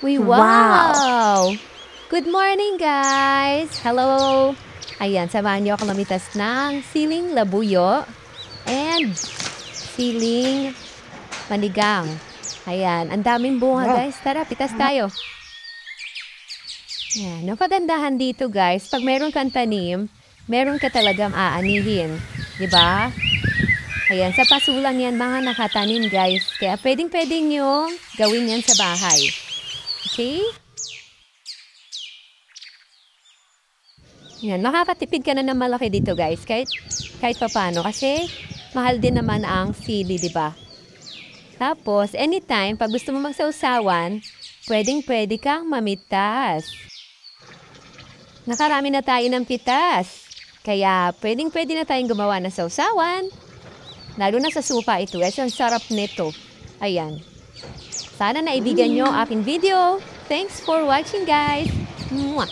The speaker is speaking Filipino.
Uy, Wow! wow! Good morning, guys! Hello! Ayan, samahan niyo ako mamitas ng siling labuyo and siling manigang. Ayan, ang daming bunga, guys. Tara, pitas tayo. Ayan, ang kagandahan dito, guys, pag meron kang tanim, meron ka talagang aanihin. Diba? Ayan, sa pasulang yan mga nakatanim, guys. Kaya pwedeng-pwedeng nyo gawin yan sa bahay. Okay? Yan, makakatipid ka na ng malaki dito, guys. Kahit paano. Kasi, mahal din naman ang sili, di ba? Tapos, anytime, pag gusto mo magsausawan, pwedeng-pwede kang mamitas. Nakarami na tayo ng pitas. Kaya, pwedeng-pwede na tayong gumawa ng sausawan. Lalo na sa supa ito. Ang sarap nito. Ayan. Sana naibigan nyo ang aking video. Thanks for watching, guys. Mwah!